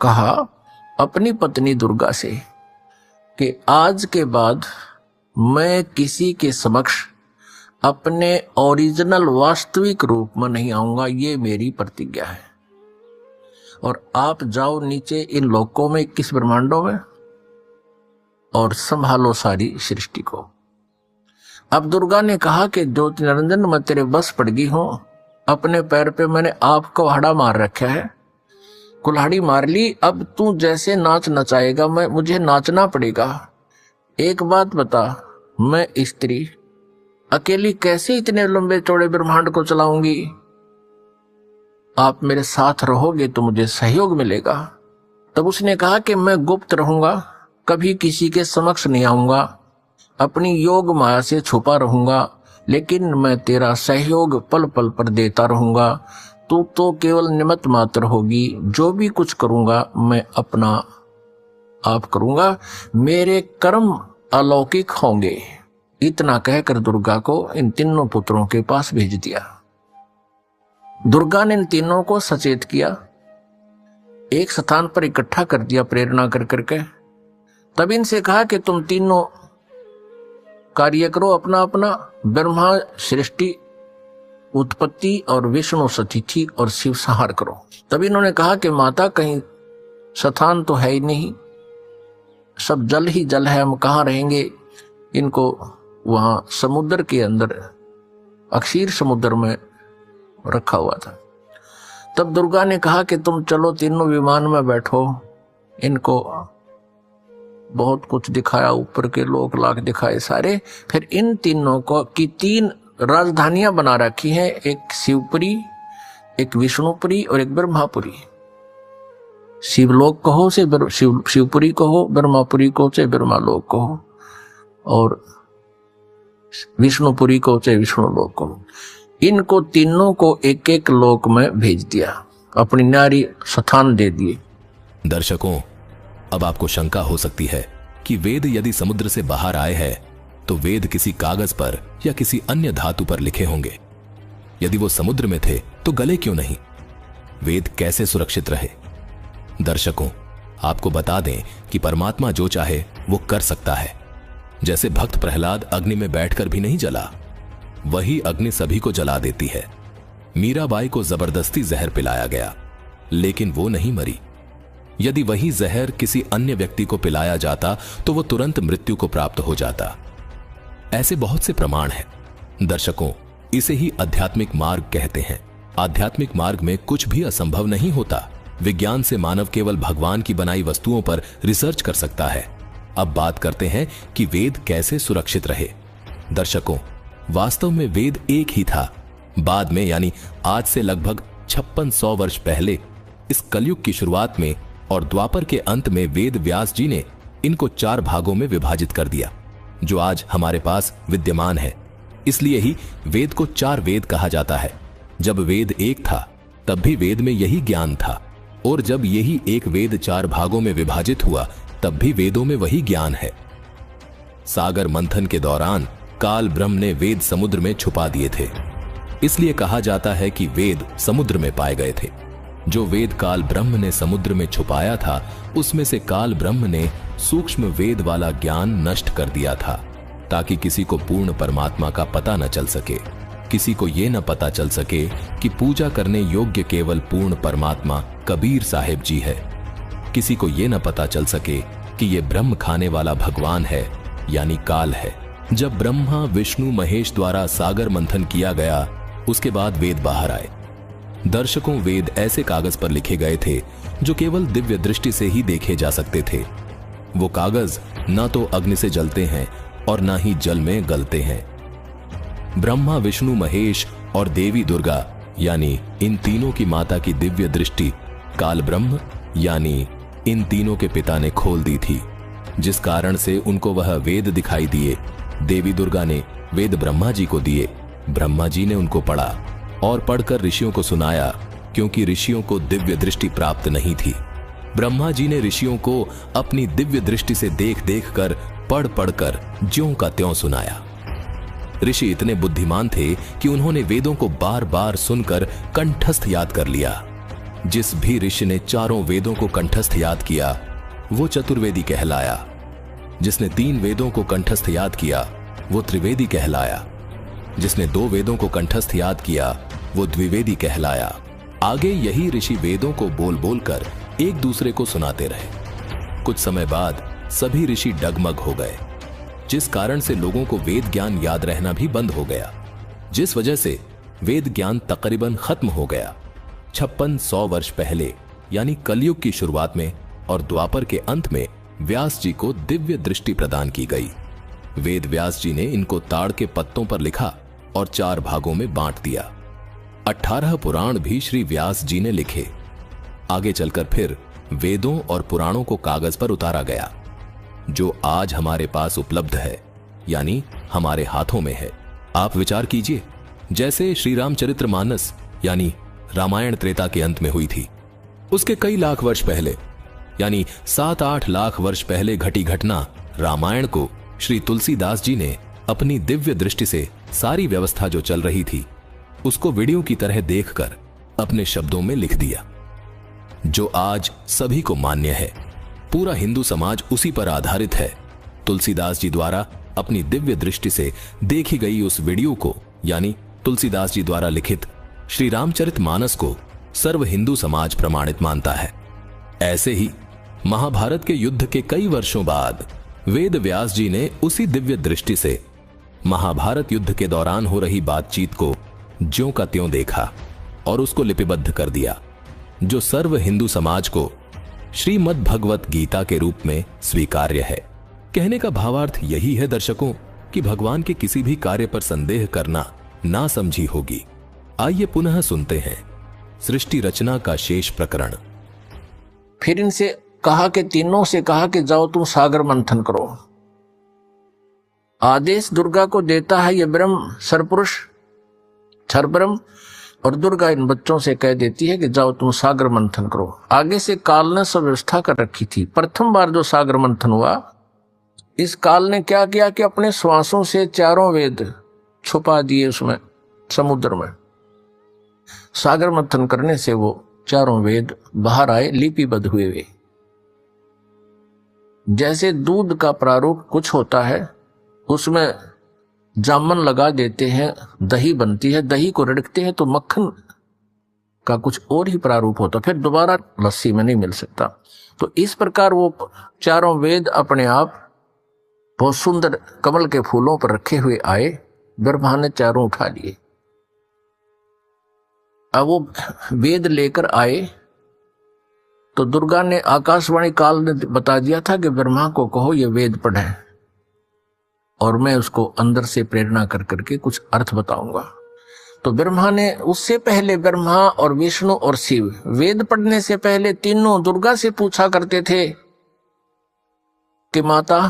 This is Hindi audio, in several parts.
कहा अपनी पत्नी दुर्गा से कि आज के बाद मैं किसी के समक्ष अपने ओरिजिनल वास्तविक रूप में नहीं आऊंगा, ये मेरी प्रतिज्ञा है। और आप जाओ नीचे इन लोकों में, 21 ब्रह्मांडों में, और संभालो सारी सृष्टि को। अब दुर्गा ने कहा कि ज्योति निरंजन, मैं तेरे बस पड़ गई हूं, अपने पैर पे मैंने आपको कुल्हाड़ा मार रखा है, कुल्हाड़ी मार ली, अब तू जैसे नाच नचाएगा मुझे नाचना पड़ेगा। एक बात बता, मैं स्त्री अकेली कैसे इतने लंबे चौड़े ब्रह्मांड को चलाऊंगी? आप मेरे साथ रहोगे तो मुझे सहयोग मिलेगा। तब उसने कहा कि मैं गुप्त रहूंगा, कभी किसी के समक्ष नहीं आऊंगा, अपनी योग माया से छुपा रहूंगा, लेकिन मैं तेरा सहयोग पल पल पर देता रहूंगा। तू तो केवल निमित्त मात्र होगी, जो भी कुछ करूंगा मैं अपना आप करूंगा, मेरे कर्म अलौकिक होंगे। इतना कहकर दुर्गा को इन तीनों पुत्रों के पास भेज दिया। दुर्गा ने इन तीनों को सचेत किया, एक स्थान पर इकट्ठा कर दिया प्रेरणा कर करके। तब इनसे कहा कि तुम तीनों कार्य करो अपना अपना, ब्रह्मा सृष्टि उत्पत्ति और विष्णु सतिथि और शिव संहार करो। तब इन्होंने कहा कि माता कहीं स्थान तो है ही नहीं, सब जल ही जल है, हम कहाँ रहेंगे? इनको वहां समुद्र के अंदर अक्षीर समुद्र में रखा हुआ था। तब दुर्गा ने कहा कि तुम चलो तीनों विमान में बैठो। इनको बहुत कुछ दिखाया, ऊपर के लोक लाख दिखाए सारे। फिर इन तीनों को की 3 राजधानियां बना रखी हैं, एक शिवपुरी, एक विष्णुपुरी और एक ब्रह्मापुरी। शिवलोक कहो से शिवपुरी कहो, ब्रह्मापुरी को से ब्रह्मालोक कहो, और विष्णुपुरी को से विष्णुलोक कहो। इनको तीनों को एक एक लोक में भेज दिया, अपनी न्यारी स्थान दे दिए। दर्शकों, अब आपको शंका हो सकती है कि वेद यदि समुद्र से बाहर आए हैं तो वेद किसी कागज पर या किसी अन्य धातु पर लिखे होंगे। यदि वो समुद्र में थे तो गले क्यों नहीं? वेद कैसे सुरक्षित रहे? दर्शकों, आपको बता दें कि परमात्मा जो चाहे वो कर सकता है। जैसे भक्त प्रहलाद अग्नि में बैठकर भी नहीं जला, वही अग्नि सभी को जला देती है। मीराबाई को जबरदस्ती जहर पिलाया गया, लेकिन वो नहीं मरी। यदि वही जहर किसी अन्य व्यक्ति को पिलाया जाता तो वो तुरंत मृत्यु को प्राप्त हो जाता। ऐसे बहुत से प्रमाण हैं। दर्शकों, इसे ही आध्यात्मिक मार्ग कहते हैं। आध्यात्मिक मार्ग में कुछ भी असंभव नहीं होता। विज्ञान से मानव केवल भगवान की बनाई वस्तुओं पर रिसर्च कर सकता है। अब बात करते हैं कि वेद कैसे सुरक्षित रहे। दर्शकों, वास्तव में वेद एक ही था। बाद में, यानी आज से लगभग 5600 वर्ष पहले, इस कलयुग की शुरुआत में और द्वापर के अंत में वेद व्यास जी ने इनको 4 भागों में विभाजित कर दिया, जो आज हमारे पास विद्यमान है। इसलिए ही वेद को 4 वेद कहा जाता है। जब वेद एक था तब भी वेद में यही ज्ञान था, और जब यही एक वेद 4 भागों में विभाजित हुआ तब भी वेदों में वही ज्ञान है। सागर मंथन के दौरान काल ब्रह्म ने वेद समुद्र में छुपा दिए थे। इसलिए कहा जाता है कि वेद समुद्र में पाए गए थे। जो वेद काल ब्रह्म ने समुद्र में छुपाया था, उसमें से काल ब्रह्म ने सूक्ष्म वेद वाला ज्ञान नष्ट कर दिया था, ताकि किसी को पूर्ण परमात्मा का पता न चल सके। किसी को यह न पता चल सके कि पूजा करने योग्य केवल पूर्ण परमात्मा कबीर साहिब जी है। किसी को यह न पता चल सके कि यह ब्रह्म खाने वाला भगवान है, यानी काल है। जब ब्रह्मा विष्णु महेश द्वारा सागर मंथन किया गया, उसके बाद वेद बाहर आए। दर्शकों, वेद ऐसे कागज पर लिखे गए थे जो केवल दिव्य दृष्टि से ही देखे जा सकते थे। वो कागज ना तो अग्नि से जलते हैं और ना ही जल में गलते हैं। ब्रह्मा विष्णु महेश और देवी दुर्गा, यानी इन तीनों की माता की दिव्य दृष्टि काल ब्रह्म, यानी इन तीनों के पिता ने खोल दी थी, जिस कारण से उनको वह वेद दिखाई दिए। देवी दुर्गा ने वेद ब्रह्मा जी को दिए। ब्रह्मा जी ने उनको पढ़ा और पढ़कर ऋषियों को सुनाया, क्योंकि ऋषियों को दिव्य दृष्टि प्राप्त नहीं थी। ब्रह्मा जी ने ऋषियों को अपनी दिव्य दृष्टि से देख देख कर, पढ़ पढ़ कर ज्यों का त्यों सुनाया। ऋषि इतने बुद्धिमान थे कि उन्होंने वेदों को बार बार सुनकर कंठस्थ याद कर लिया। जिस भी ऋषि ने चारों वेदों को कंठस्थ याद किया वो चतुर्वेदी कहलाया। जिसने 3 वेदों को कंठस्थ याद किया वो त्रिवेदी कहलाया। जिसने 2 वेदों को कंठस्थ याद किया वो द्विवेदी कहलाया। आगे यही ऋषि वेदों को बोल बोल कर एक दूसरे को सुनाते रहे। कुछ समय बाद सभी ऋषि डगमग हो गए, जिस कारण से लोगों को वेद ज्ञान याद रहना भी बंद हो गया, जिस वजह से वेद ज्ञान तकरीबन खत्म हो गया। 5600 वर्ष पहले यानी कलयुग की शुरुआत में और द्वापर के अंत में व्यास जी को दिव्य दृष्टि प्रदान की गई। वेद व्यास जी ने इनको ताड़ के पत्तों पर लिखा और 4 भागों में बांट दिया। 18 पुराण भी श्री व्यास जी ने लिखे। आगे चलकर फिर वेदों और पुराणों को कागज पर उतारा गया, जो आज हमारे पास उपलब्ध है, यानी हमारे हाथों में है। आप विचार कीजिए, जैसे श्री रामचरितमानस यानी रामायण त्रेता के अंत में हुई थी, उसके कई लाख वर्ष पहले यानी 7-8 लाख वर्ष पहले घटी घटना रामायण को श्री तुलसीदास जी ने अपनी दिव्य दृष्टि से सारी व्यवस्था जो चल रही थी उसको वीडियो की तरह देखकर अपने शब्दों में लिख दिया, जो आज सभी को मान्य है। पूरा हिंदू समाज उसी पर आधारित है। तुलसीदास जी द्वारा अपनी दिव्य दृष्टि से देखी गई उस वीडियो को यानी तुलसीदास जी द्वारा लिखित श्री रामचरितमानस को सर्व हिंदू समाज प्रमाणित मानता है। ऐसे ही महाभारत के युद्ध के कई वर्षों बाद वेद व्यास जी ने उसी दिव्य दृष्टि से महाभारत युद्ध के दौरान हो रही बातचीत को ज्यों का त्यों देखा और उसको लिपिबद्ध कर दिया, जो सर्व हिंदू समाज को श्रीमद् भगवत गीता के रूप में स्वीकार्य है। कहने का भावार्थ यही है दर्शकों कि भगवान के किसी भी कार्य पर संदेह करना ना समझी होगी। आइए पुनः सुनते हैं सृष्टि रचना का शेष प्रकरण। फिर इनसे कहा कि तीनों से कहा कि जाओ तुम सागर मंथन करो। आदेश दुर्गा को देता है ये ब्रह्म सरपुरुष क्षरब्रह्म, और दुर्गा इन बच्चों से कह देती है कि जाओ तुम सागर मंथन करो। आगे से काल ने सब व्यवस्था कर रखी थी। प्रथम बार जो सागर मंथन हुआ, इस काल ने क्या किया कि अपने श्वासों से 4 वेद छुपा दिए उसमें समुद्र में। सागर मंथन करने से वो 4 वेद बाहर आए, लिपिबद्ध हुए वे। जैसे दूध का प्रारूप कुछ होता है, उसमें जामन लगा देते हैं, दही बनती है, दही को रिड़कते हैं तो मक्खन का कुछ और ही प्रारूप होता, फिर दोबारा लस्सी में नहीं मिल सकता। तो इस प्रकार वो 4 वेद अपने आप बहुत सुंदर कमल के फूलों पर रखे हुए आए। ब्रह्मा ने 4 उठा लिए। अब वो वेद लेकर आए तो दुर्गा ने आकाशवाणी काल ने बता दिया था कि ब्रह्मा को कहो ये वेद पढ़े और मैं उसको अंदर से प्रेरणा कर करके कुछ अर्थ बताऊंगा। तो ब्रह्मा ने उससे पहले, ब्रह्मा और विष्णु और शिव वेद पढ़ने से पहले तीनों दुर्गा से पूछा करते थे कि माता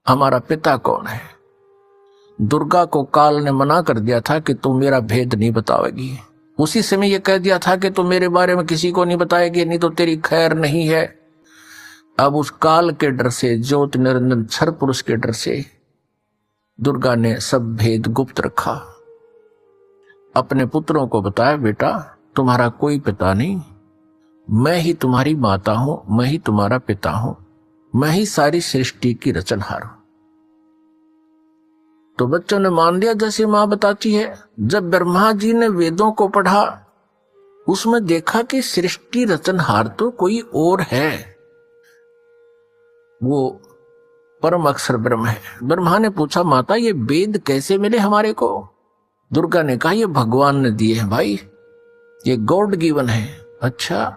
हमारा पिता कौन है। दुर्गा को काल ने मना कर दिया था कि तुम मेरा भेद नहीं बताओगी। उसी समय ये कह दिया था कि तुम मेरे बारे में किसी को नहीं बताएगी, नहीं तो तेरी खैर नहीं है। अब उस काल के डर से, ज्योति निरंजन क्षर पुरुष के डर से दुर्गा ने सब भेद गुप्त रखा। अपने पुत्रों को बताया, बेटा तुम्हारा कोई पिता नहीं, मैं ही तुम्हारी माता हूं, मैं ही तुम्हारा पिता हूं, मैं ही सारी सृष्टि की रचनहार हूं। तो बच्चों ने मान लिया जैसे मां बताती है। जब ब्रह्मा जी ने वेदों को पढ़ा, उसमें देखा कि सृष्टि रचनहार तो कोई और है, वो परम अक्षर ब्रह्म है। ब्रह्मा ने पूछा, माता ये वेद कैसे मिले हमारे को? दुर्गा ने कहा, ये भगवान ने दिए हैं भाई, ये गॉड गिवन है। अच्छा,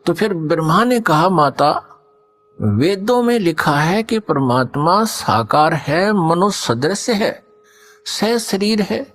तो फिर ब्रह्मा ने कहा, माता वेदों में लिखा है कि परमात्मा साकार है, मनुष्य सदृश है, सह शरीर है,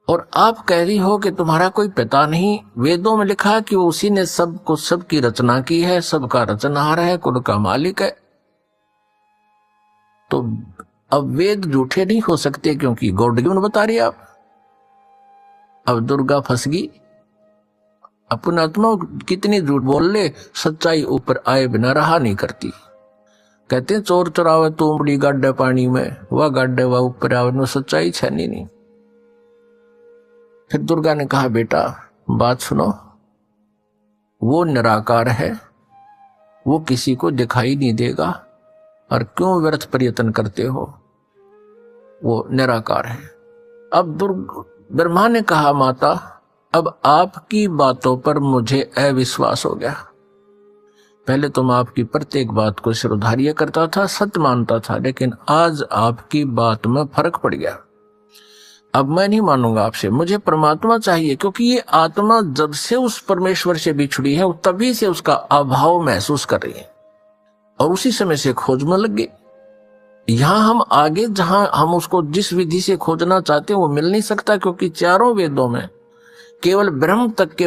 और आप कह रही हो कि तुम्हारा कोई पिता नहीं। वेदों में लिखा है कि उसी ने सबको, सबकी रचना की है, सबका रचनहार है, कुल का मालिक है। तो अब वेद झूठे नहीं हो सकते क्योंकि गॉड गिवन बता रही आप। अब दुर्गा फंस गई। अपने आत्मा कितनी झूठ बोल ले, सच्चाई ऊपर आए बिना रहा नहीं करती। कहते हैं चोर चुरावे तुमड़ी गाड्डे पानी में, वह गाड्डे वह ऊपर आवे, में सच्चाई छनी नहीं। फिर दुर्गा ने कहा, बेटा बात सुनो, वो निराकार है, वो किसी को दिखाई नहीं देगा, और क्यों व्यर्थ प्रयत्न करते हो, वो निराकार है। अब ब्रह्मा ने कहा, माता अब आपकी बातों पर मुझे अविश्वास हो गया। पहले तो मैं आपकी प्रत्येक बात को शिरोधार्य करता था, सत्य मानता था, लेकिन आज आपकी बात में फर्क पड़ गया। अब मैं नहीं मानूंगा आपसे, मुझे परमात्मा चाहिए, क्योंकि ये आत्मा जब से उस परमेश्वर से बिछड़ी है तभी से उसका अभाव महसूस कर रही है, और उसी समय से खोज में लग गई। यहां हम आगे जहां हम उसको जिस विधि से खोजना चाहते हैं वो मिल नहीं सकता, क्योंकि चारों वेदों में केवल ब्रह्म तक के